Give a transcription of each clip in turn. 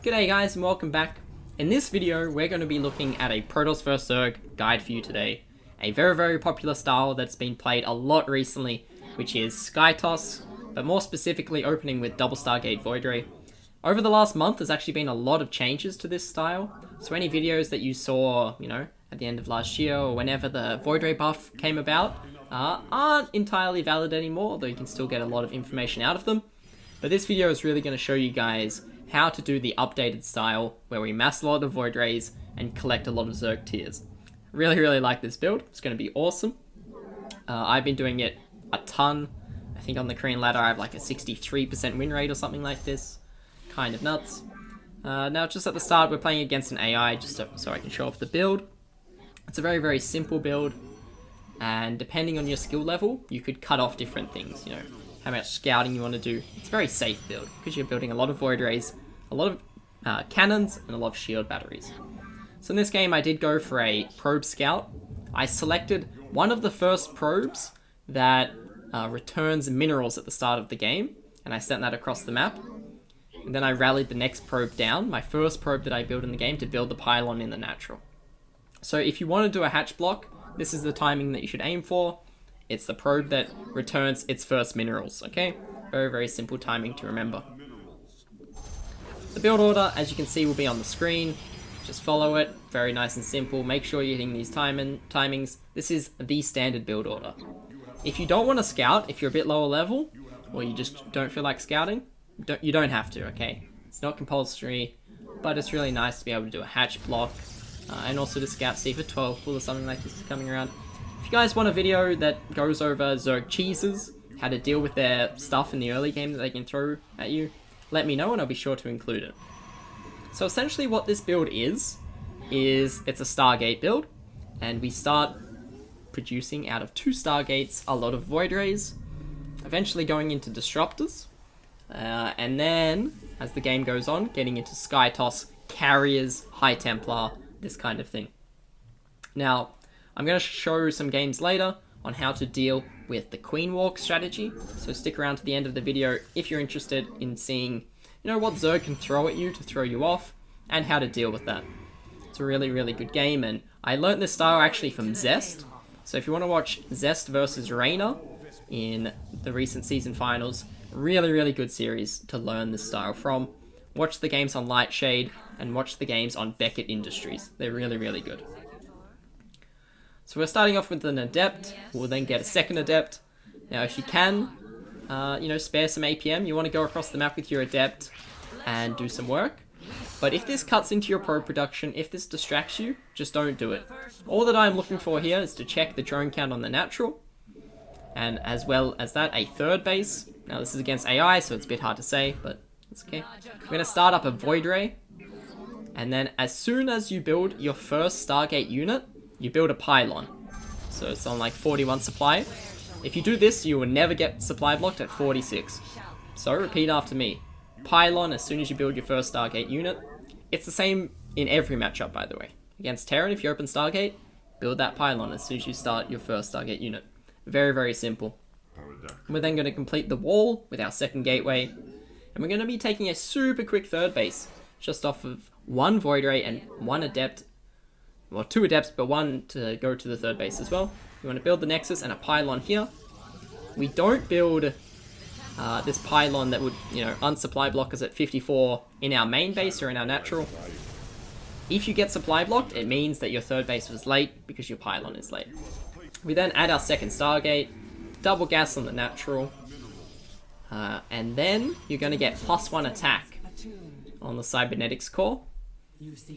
G'day guys and welcome back. In this video we're going to be looking at a Protoss vs Zerg guide for you today. A very popular style that's been played a lot recently, which is skytoss, but more specifically opening with double Stargate Voidray. Over the last month there's actually been a lot of changes to this style, so any videos that you saw, at the end of last year or whenever the Voidray buff came about aren't entirely valid anymore, although you can still get a lot of information out of them. But this video is really going to show you guys how to do the updated style where we mass a lot of Voidrays and collect a lot of Zerg tiers. Really like this build. It's going to be awesome. I've been doing it a ton. I think on the Korean ladder I have like a 63% win rate or something like this. Kind of nuts. Now just at the start we're playing against an AI just so I can show off the build. It's a very simple build, and depending on your skill level you could cut off different things, how much scouting you want to do. It's a very safe build because you're building a lot of Voidrays, a lot of cannons, and a lot of shield batteries. So in this game I did go for a probe scout. I selected one of the first probes that returns minerals at the start of the game, and I sent that across the map. And then I rallied the next probe down, my first probe that I built in the game, to build the Pylon in the natural. So if you want to do a hatch block, this is the timing that you should aim for. It's the probe that returns its first minerals, okay? Very simple timing to remember. The build order, as you can see, will be on the screen. Just follow it, very nice and simple. Make sure you're hitting these timings. This is the standard build order. If you don't want to scout, if you're a bit lower level, or you just don't feel like scouting, you don't have to, okay? It's not compulsory, but it's really nice to be able to do a hatch block, and also to scout, see if a 12 pool or something like this is coming around. If you guys want a video that goes over Zerg cheeses, how to deal with their stuff in the early game that they can throw at you, let me know and I'll be sure to include it. So essentially what this build is it's a Stargate build, and we start producing out of 2 Stargates a lot of Voidrays, eventually going into disruptors, and then as the game goes on, getting into skytoss, carriers, high Templar, this kind of thing. Now, I'm going to show some games later on how to deal with the Queen Walk strategy, so stick around to the end of the video if you're interested in seeing, what Zerg can throw at you to throw you off, and how to deal with that. It's a really good game, and I learned this style actually from Zest, so if you want to watch Zest versus Reyna in the recent season finals, really good series to learn this style from. Watch the games on Lightshade, and watch the games on Beckett Industries. They're really good. So we're starting off with an Adept. We'll then get a second Adept. Now if you can, spare some APM, you want to go across the map with your Adept and do some work. But if this cuts into your probe production, if this distracts you, just don't do it. All that I'm looking for here is to check the drone count on the natural, and as well as that, a third base. Now this is against AI, so it's a bit hard to say, but it's okay. We're going to start up a Voidray, and then as soon as you build your first Stargate unit, you build a Pylon. So it's on like 41 supply. If you do this, you will never get supply blocked at 46. So repeat after me. Pylon as soon as you build your first Stargate unit. It's the same in every matchup, by the way. Against Terran, if you open Stargate, build that Pylon as soon as you start your first Stargate unit. Very simple. We're then going to complete the wall with our second gateway. And we're going to be taking a super quick third base, just off of 1 Voidray and 1 Adept. Well, 2 Adepts, but 1 to go to the third base as well. You want to build the Nexus and a Pylon here. We don't build this Pylon that would, unsupply block us at 54 in our main base or in our natural. If you get supply blocked, it means that your third base was late because your Pylon is late. We then add our second Stargate, double gas on the natural, and then you're going to get +1 attack on the Cybernetics core,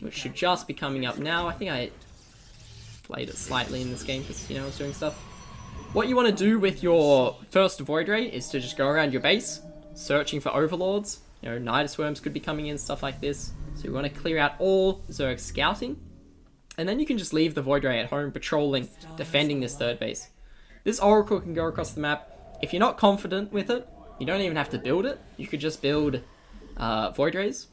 which should just be coming up now. I think I played it slightly in this game because, I was doing stuff. What you want to do with your first Voidray is to just go around your base, searching for overlords. Nidus worms could be coming in, stuff like this. So you want to clear out all Zerg scouting, and then you can just leave the Voidray at home patrolling, defending this third base. This Oracle can go across the map. If you're not confident with it, you don't even have to build it. You could just build Voidrays.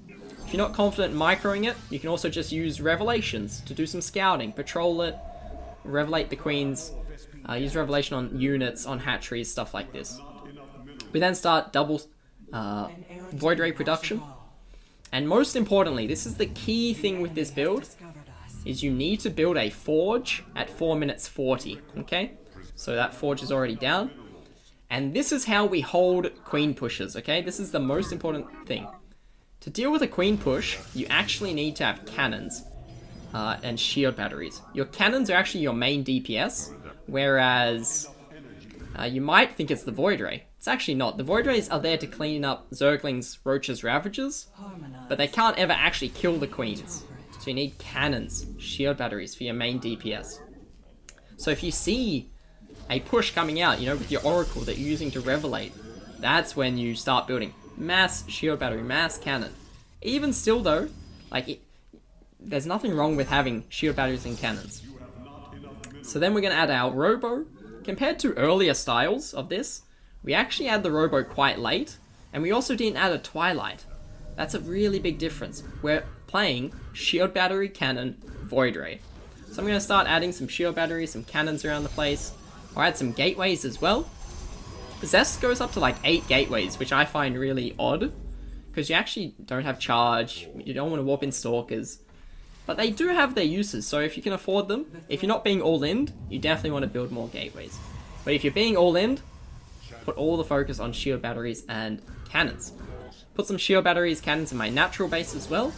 If you're not confident in microing it, you can also just use Revelations to do some scouting, patrol it, revelate the queens, use Revelation on units, on hatcheries, stuff like this. We then start double Voidray production, And most importantly, this is the key thing with this build, is you need to build a forge at 4 minutes 40, okay? So that forge is already down. And this is how we hold queen pushes, okay? This is the most important thing. To deal with a queen push, you actually need to have cannons and shield batteries. Your cannons are actually your main DPS, whereas you might think it's the Voidray. It's actually not. The Voidrays are there to clean up Zerglings, Roaches, Ravagers, but they can't ever actually kill the queens. So you need cannons, shield batteries for your main DPS. So if you see a push coming out, you know, with your Oracle that you're using to Revelate, that's when you start building mass shield battery, mass cannon. Even still though, like, there's nothing wrong with having shield batteries and cannons. So then we're going to add our Robo. Compared to earlier styles of this, we actually add the Robo quite late, and we also didn't add a Twilight. That's a really big difference. We're playing shield battery, cannon, Voidray. So I'm going to start adding some shield batteries, some cannons around the place. I'll add some gateways as well. Zest goes up to like 8 gateways, which I find really odd, because you actually don't have charge, you don't want to warp in Stalkers. But they do have their uses, so if you can afford them, if you're not being all-in, you definitely want to build more gateways. But if you're being all-in, put all the focus on shield batteries and cannons. Put some shield batteries, cannons in my natural base as well.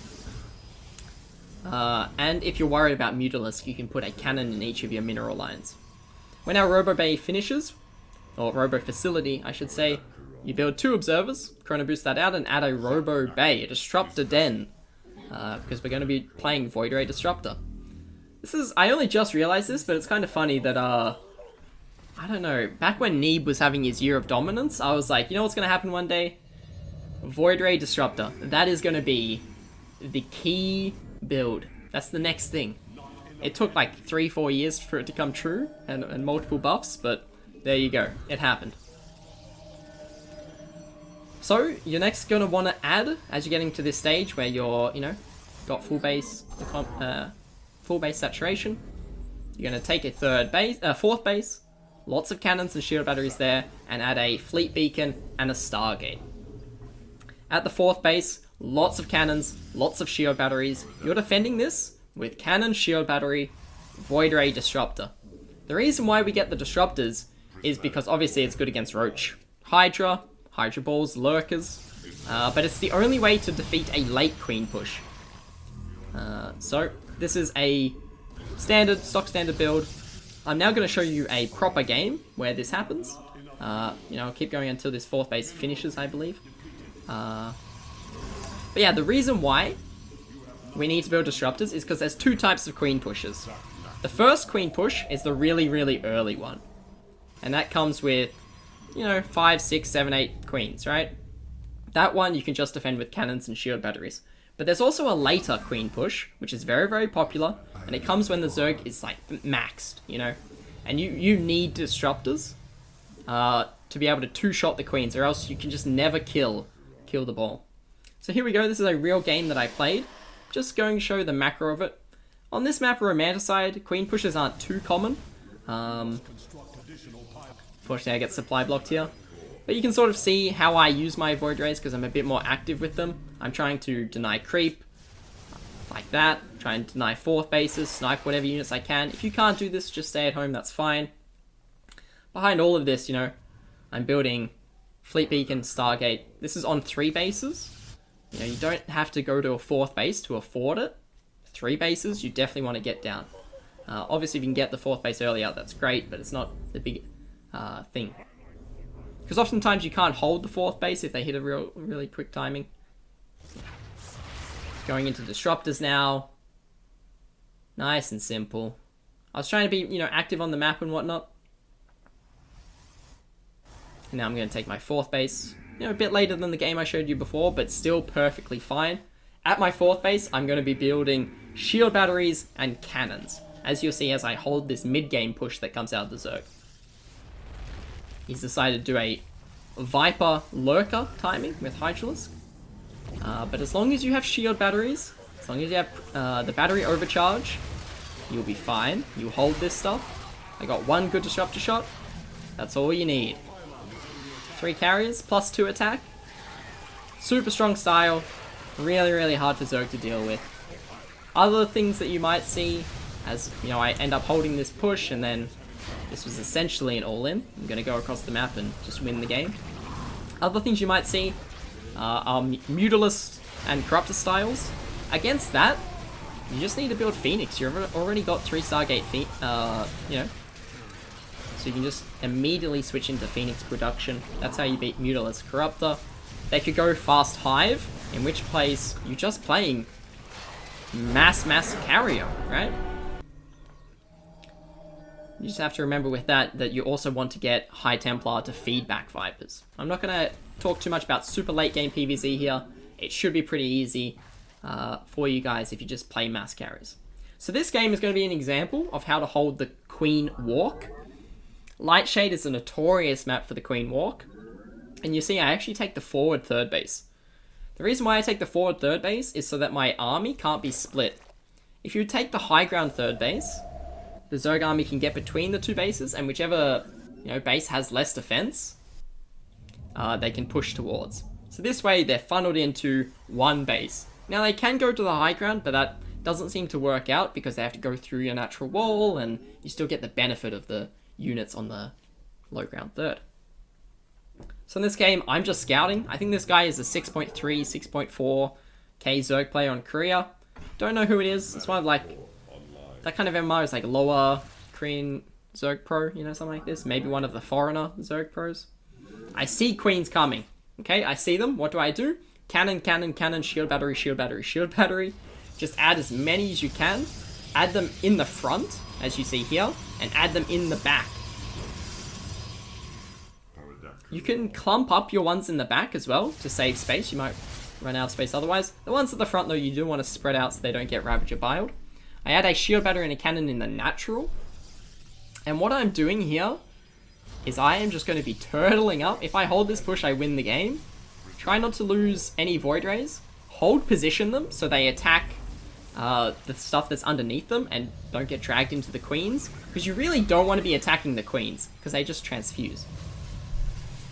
And if you're worried about Mutalisk, you can put a cannon in each of your mineral lines. When our Robo Bay finishes, or Robo Facility, I should say, you build 2 observers, chrono boost that out, and add a Robo Bay, a Disruptor Den. Because we're going to be playing Voidray Disruptor. I only just realized this, but it's kind of funny that, I don't know, back when Neeb was having his year of dominance, I was like, you know what's going to happen one day? Voidray Disruptor. That is going to be the key build. That's the next thing. It took like 3-4 years for it to come true, and multiple buffs, but there you go. It happened. So, you're next going to want to add, as you're getting to this stage where you're, you know, got full base saturation, you're going to take a fourth base, lots of cannons and shield batteries there, and add a fleet beacon and a Stargate. At the 4th base, lots of cannons, lots of shield batteries. You're defending this with cannon, shield battery, Voidray Disruptor. The reason why we get the Disruptors is because obviously it's good against Roach, Hydra Balls, Lurkers, but it's the only way to defeat a late queen push. So this is a stock standard build. I'm now going to show you a proper game where this happens. You know, I'll keep going until this 4th base finishes, I believe. But yeah, the reason why we need to build Disruptors is because there's 2 types of queen pushes. The first queen push is the really, really early one. And that comes with, you know, 5, 6, 7, 8 queens, right? That one you can just defend with cannons and shield batteries. But there's also a later queen push, which is very, very popular, and it comes when the Zerg is like maxed, you know? And you need Disruptors to be able to 2-shot the queens, or else you can just never kill the ball. So here we go, this is a real game that I played. Just going to show the macro of it. On this map, Romanticide, queen pushes aren't too common. Unfortunately, I get supply blocked here. But you can sort of see how I use my Voidrays because I'm a bit more active with them. I'm trying to deny creep, like that. Try and deny 4th bases, snipe whatever units I can. If you can't do this, just stay at home, that's fine. Behind all of this, you know, I'm building Fleet Beacon, Stargate. This is on 3 bases. You know, you don't have to go to a 4th base to afford it. 3 bases, you definitely want to get down. Obviously, if you can get the 4th base earlier, that's great, but it's not the big thing. Because oftentimes you can't hold the 4th base if they hit a really quick timing. Going into Disruptors now. Nice and simple. I was trying to be, you know, active on the map and whatnot. And now I'm going to take my 4th base. You know, a bit later than the game I showed you before, but still perfectly fine. At my 4th base, I'm going to be building shield batteries and cannons, as you'll see as I hold this mid-game push that comes out of the Zerg. He's decided to do a Viper Lurker timing with Hydralisk. But as long as you have shield batteries, as long as you have the battery overcharge, you'll be fine. You hold this stuff. I got 1 good disruptor shot. That's all you need. 3 carriers, plus 2 attack. Super strong style. Really, really hard for Zerg to deal with. Other things that you might see, as you know, I end up holding this push, and then this was essentially an all-in. I'm going to go across the map and just win the game. Other things you might see are Mutalist and Corruptor styles. Against that, you just need to build Phoenix. You've already got 3 Stargate, you know. So you can just immediately switch into Phoenix production. That's how you beat Mutalist Corruptor. They could go Fast Hive, in which place you're just playing mass carrier, right? You just have to remember with that you also want to get High Templar to feed back Vipers. I'm not going to talk too much about super late game PvZ here. It should be pretty easy for you guys if you just play mass carriers. So this game is going to be an example of how to hold the Queen Walk. Lightshade is a notorious map for the Queen Walk. And you see I actually take the forward third base. The reason why I take the forward third base is so that my army can't be split. If you take the high ground third base, the Zerg army can get between the 2 bases, and whichever base has less defense, they can push towards. So this way they're funneled into 1 base. Now they can go to the high ground, but that doesn't seem to work out because they have to go through your natural wall, and you still get the benefit of the units on the low ground third. So in this game, I'm just scouting. I think this guy is a 6.3, 6.4k Zerg player on Korea. Don't know who it is. It's one of like, that kind of MMR is like lower Korean Zerg pro, something like this. Maybe one of the foreigner Zerg pros. I see queens coming. Okay, I see them. What do? Cannon, cannon, cannon, shield battery, shield battery, shield battery. Just add as many as you can. Add them in the front, as you see here, and add them in the back. You can clump up your ones in the back as well to save space. You might run out of space otherwise. The ones at the front, though, you do want to spread out so they don't get Ravager Biled. I add a shield battery and a cannon in the natural. And what I'm doing here is I am just going to be turtling up. If I hold this push, I win the game. Try not to lose any Voidrays. Hold position them so they attack the stuff that's underneath them and don't get dragged into the queens. Because you really don't want to be attacking the queens because they just transfuse.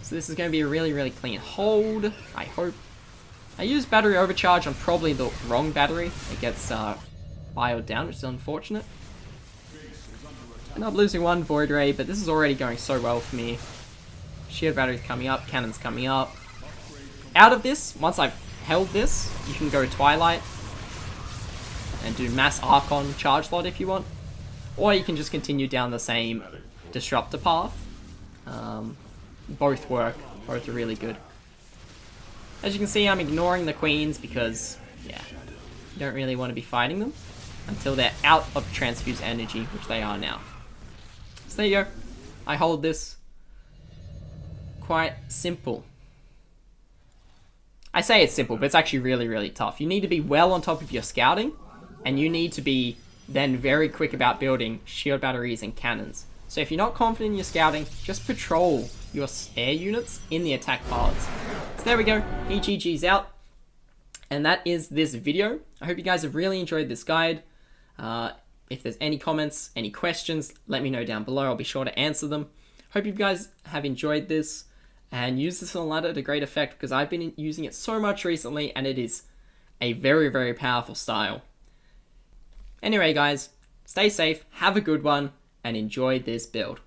So this is going to be a really, really clean hold, I hope. I use battery overcharge on probably the wrong battery. It gets biled down, which is unfortunate. End up losing 1 Voidray, but this is already going so well for me. Shield battery's coming up, cannon's coming up. Out of this, once I've held this, you can go Twilight and do mass Archon charge slot if you want. Or you can just continue down the same disruptor path. Both work, both are really good. As you can see, I'm ignoring the queens because, yeah, you don't really want to be fighting them until they're out of transfuse energy, which they are now. So there you go. I hold this. Quite simple. I say it's simple, but it's actually really, really tough. You need to be well on top of your scouting, and you need to be then very quick about building shield batteries and cannons. So if you're not confident in your scouting, just patrol your air units in the attack paths. So there we go, EGG's out. And that is this video. I hope you guys have really enjoyed this guide. If there's any comments, any questions, let me know down below. I'll be sure to answer them. Hope you guys have enjoyed this and use this on ladder to great effect because I've been using it so much recently and it is a very, very powerful style. Anyway guys, stay safe, have a good one, and enjoy this build.